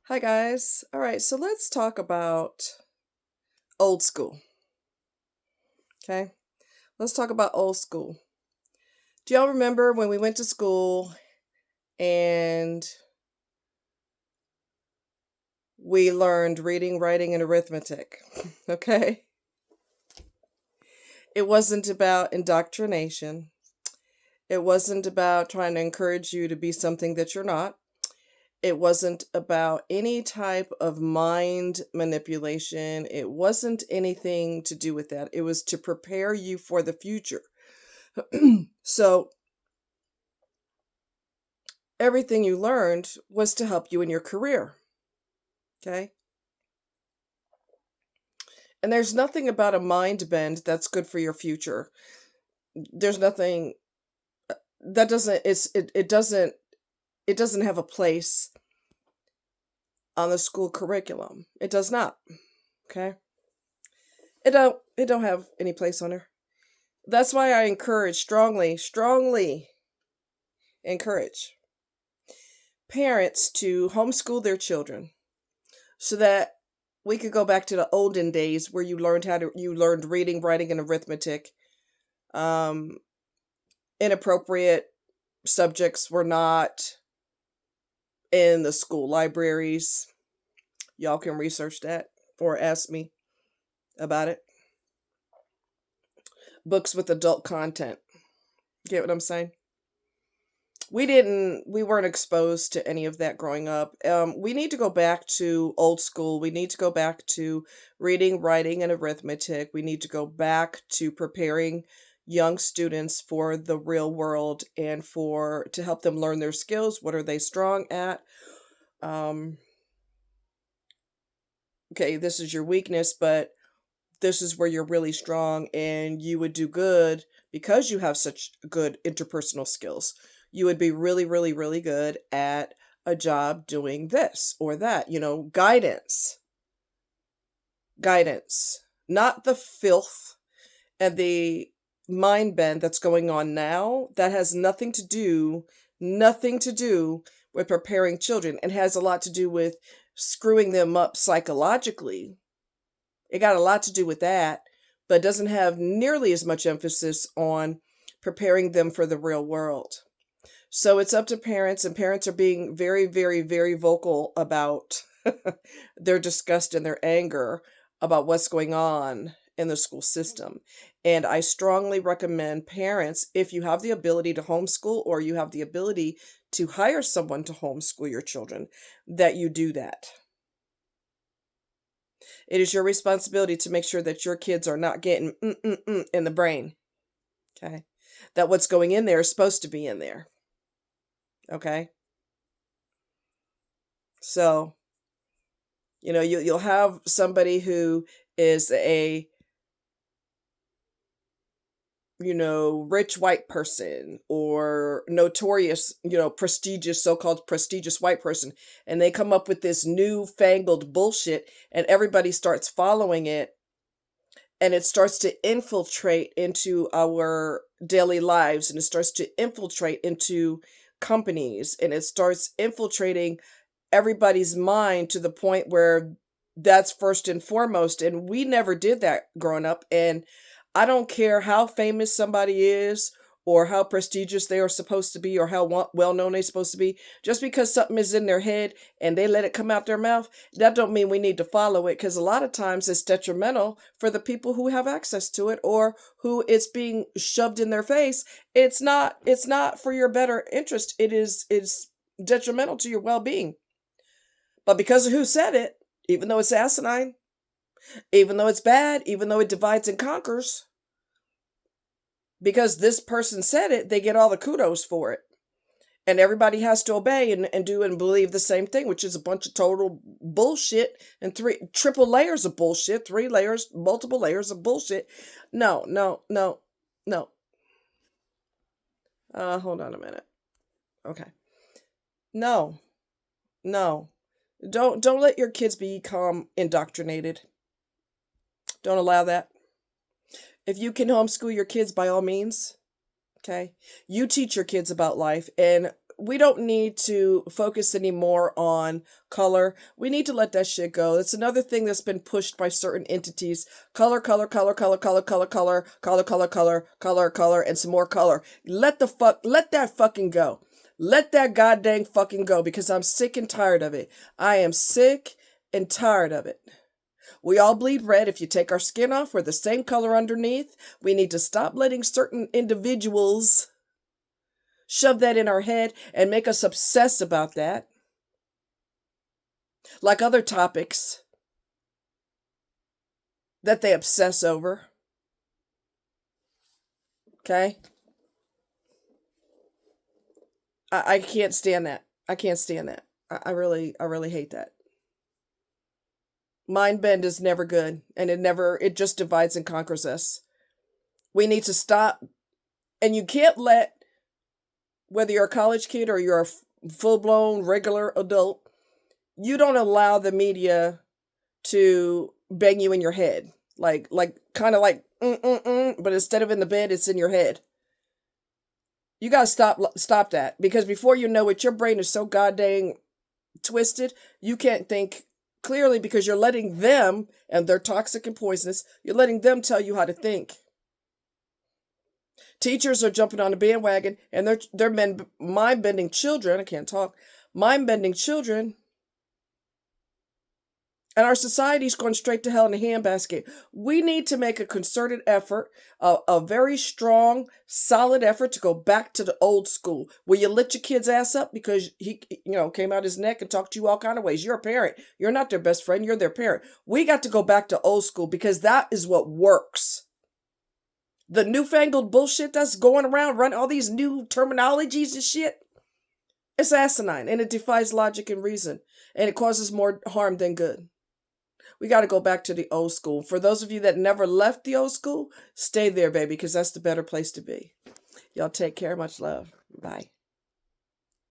Hi, guys. All right, so let's talk about old school. Okay, let's talk about old school. Do y'all remember when we went to school and we learned reading, writing, and arithmetic? Okay, it wasn't about indoctrination, it wasn't about trying to encourage you to be something that you're not. It wasn't about any type of mind manipulation. It wasn't anything to do with that. It was to prepare you for the future. So everything you learned was to help you in your career. Okay. And there's nothing about a mind bend that's good for your future. There's nothing that doesn't it doesn't have a place on the school curriculum. It does not. Okay. It don't have any place on there. That's why I encourage strongly encourage parents to homeschool their children so that we could go back to the olden days where you learned reading, writing, and arithmetic. Um, Inappropriate subjects were not in the school libraries. Y'all can research that or ask me about it. Books with adult content. Get what I'm saying? We weren't exposed to any of that growing up. We need to go back to old school. We need to go back to reading, writing, and arithmetic. We need to go back to preparing young students for the real world and for to help them learn their skills. What are they strong at? um okay, this is your weakness, but this is where you're really strong, and you would do good because you have such good interpersonal skills. You would be really, really, really good at a job doing this or that, guidance, not the filth and the mind bend that's going on now. That has nothing to do with preparing children. It has a lot to do with screwing them up psychologically. It got a lot to do with that, but doesn't have nearly as much emphasis on preparing them for the real world. So it's up to parents, and parents are being very, very, very vocal about their disgust and their anger about what's going on in the school system. And I strongly recommend parents, if you have the ability to homeschool or you have the ability to hire someone to homeschool your children, that you do that. It is your responsibility to make sure that your kids are not getting in the brain. Okay. That what's going in there is supposed to be in there. Okay. So, you'll have somebody who is a, rich white person or notorious, prestigious, so-called prestigious white person, and they come up with this newfangled bullshit and everybody starts following it, and it starts to infiltrate into our daily lives, and it starts to infiltrate into companies, and it starts infiltrating everybody's mind to the point where that's first and foremost. And we never did that growing up. And I don't care how famous somebody is or how prestigious they are supposed to be or how well known they're supposed to be. Just because something is in their head and they let it come out their mouth, that don't mean we need to follow it, because a lot of times it's detrimental for the people who have access to it or who it's being shoved in their face. It's not for your better interest. It's detrimental to your well-being. But because of who said it, even though it's asinine, even though it's bad, even though it divides and conquers, because this person said it, they get all the kudos for it. And everybody has to obey and do and believe the same thing, which is a bunch of total bullshit and triple layers of bullshit, three layers, multiple layers of bullshit. No, no, no, no. Hold on a minute. Okay. No, no. Don't let your kids become indoctrinated. Don't allow that. If you can homeschool your kids, by all means, okay? You teach your kids about life, and we don't need to focus anymore on color. We need to let that shit go. It's another thing that's been pushed by certain entities. Color, color, color, color, color, color, color, color, color, color, color, color, and some more color. Let that fucking go. Let that goddamn fucking go, because I'm sick and tired of it. I am sick and tired of it. We all bleed red. If you take our skin off, we're the same color underneath. We need to stop letting certain individuals shove that in our head and make us obsess about that. Like other topics that they obsess over. Okay? I can't stand that. I can't stand that. I really hate that. Mind bend is never good, and it just divides and conquers us. We need to stop, and you can't let, whether you're a college kid or you're a full-blown regular adult, you don't allow the media to bang you in your head. Like kind of like, but instead of in the bed, it's in your head. You gotta stop that, because before you know it, your brain is so goddamn twisted, you can't think clearly, because you're letting them, and they're toxic and poisonous, you're letting them tell you how to think. Teachers are jumping on the bandwagon, and they're mind-bending children. I can't talk. Mind-bending children. And our society's going straight to hell in a handbasket. We need to make a concerted effort, a very strong, solid effort to go back to the old school. Will you let your kid's ass up because he, came out his neck and talked to you all kind of ways? You're a parent. You're not their best friend. You're their parent. We got to go back to old school, because that is what works. The newfangled bullshit that's going around, running all these new terminologies and shit, it's asinine, and it defies logic and reason, and it causes more harm than good. We got to go back to the old school. For those of you that never left the old school, stay there, baby, because that's the better place to be. Y'all take care. Much love. Bye.